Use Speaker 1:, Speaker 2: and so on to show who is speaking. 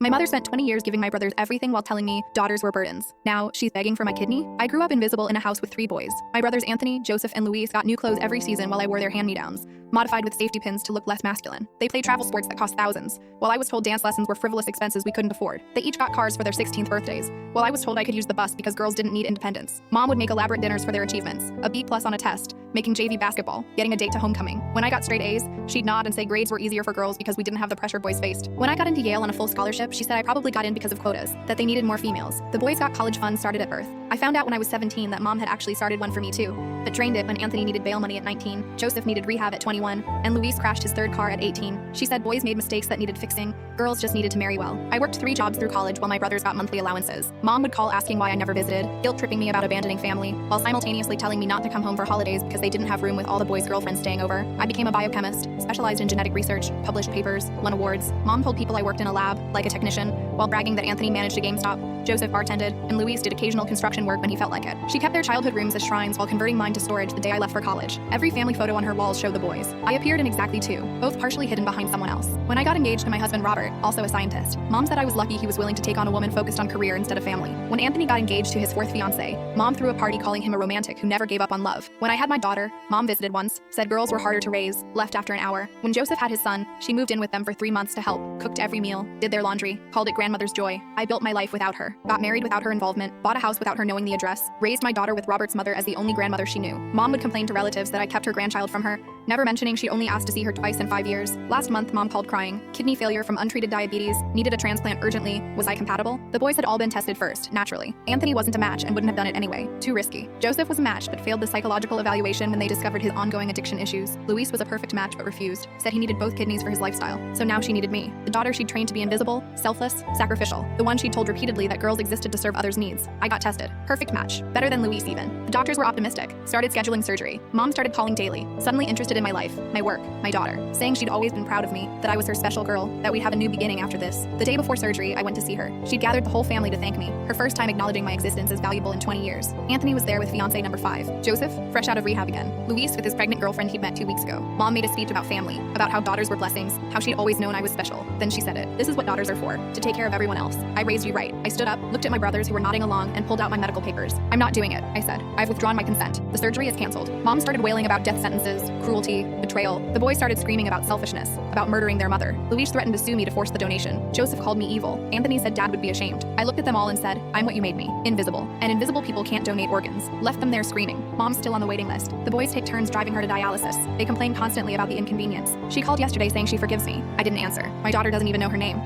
Speaker 1: My mother spent 20 years giving my brothers everything while telling me daughters were burdens. Now, she's begging for my kidney? I grew up invisible in a house with 3 boys. My brothers Anthony, Joseph, and Luis got new clothes every season while I wore their hand-me-downs, modified with safety pins to look less masculine. They played travel sports that cost thousands, while I was told dance lessons were frivolous expenses we couldn't afford. They each got cars for their 16th birthdays, while I was told I could use the bus because girls didn't need independence. Mom would make elaborate dinners for their achievements, a B+ on a test, making JV basketball, getting a date to homecoming. When I got straight A's, she'd nod and say grades were easier for girls because we didn't have the pressure boys faced. When I got into Yale on a full scholarship, she said I probably got in because of quotas, that they needed more females. The boys got college funds started at birth. I found out when I was 17 that Mom had actually started one for me too, but drained it when Anthony needed bail money at 19, Joseph needed rehab at 21, and Luis crashed his 3rd car at 18. She said boys made mistakes that needed fixing, girls just needed to marry well. I worked 3 jobs through college while my brothers got monthly allowances. Mom would call asking why I never visited, guilt-tripping me about abandoning family, while simultaneously telling me not to come home for holidays because they didn't have room with all the boys' girlfriends staying over. I became a biochemist, specialized in genetic research, published papers, won awards. Mom told people I worked in a lab, like a technician, while bragging that Anthony managed a GameStop, Joseph bartended, and Luis did occasional construction work when he felt like it. She kept their childhood rooms as shrines while converting mine to storage the day I left for college. Every family photo on her walls showed the boys. I appeared in exactly 2, both partially hidden behind someone else. When I got engaged to my husband Robert, also a scientist, Mom said I was lucky he was willing to take on a woman focused on career instead of family. When Anthony got engaged to his 4th fiancée, Mom threw a party calling him a romantic who never gave up on love. When I had my daughter, Mom visited once, said girls were harder to raise, left after an hour. When Joseph had his son, she moved in with them for 3 months to help, cooked every meal, did their laundry, called it grandmother's joy. I built my life without her, got married without her involvement, bought a house without her knowing the address, raised my daughter with Robert's mother as the only grandmother she knew. Mom would complain to relatives that I kept her grandchild from her, never mentioning she only asked to see her twice in 5 years. Last month, Mom called crying. Kidney failure from untreated diabetes, needed a transplant urgently. Was I compatible? The boys had all been tested first, naturally. Anthony wasn't a match and wouldn't have done it anyway. Too risky. Joseph was a match but failed the psychological evaluation when they discovered his ongoing addiction issues. Luis was a perfect match but refused. Said he needed both kidneys for his lifestyle. So now she needed me. The daughter she'd trained to be invisible, selfless, sacrificial. The one she told repeatedly that girls existed to serve others' needs. I got tested. Perfect match. Better than Luis even. The doctors were optimistic. Started scheduling surgery. Mom started calling daily. Suddenly interested in my life, my work, my daughter. Saying she'd always been proud of me, that I was her special girl, that we'd have a new beginning after this. The day before surgery, I went to see her. She'd gathered the whole family to thank me. Her first time acknowledging my existence as valuable in 20 years. Anthony was there with fiancé number 5. Joseph, fresh out of rehab again. Luis with his pregnant girlfriend he'd met 2 weeks ago. Mom made a speech about family, about how daughters were blessings, how she'd always known I was special. Then she said it. This is what daughters are for, to take care of everyone else. I raised you right. I stood up, looked at my brothers who were nodding along, and pulled out my medical papers. I'm not doing it, I said. I've withdrawn my consent. The surgery is canceled. Mom started wailing about death sentences, cruelty, betrayal. The boys started screaming about selfishness, about murdering their mother. Luis threatened to sue me to force the donation. Joseph called me evil. Anthony said Dad would be ashamed. I looked at them all and said, I'm what you made me. Invisible. And invisible people can't donate organs. Left them there screaming. Mom's still on the waiting list. The boys take turns driving her to dialysis. They complain constantly about the inconvenience. She called yesterday saying she forgives me. I didn't answer. My daughter doesn't even know her name.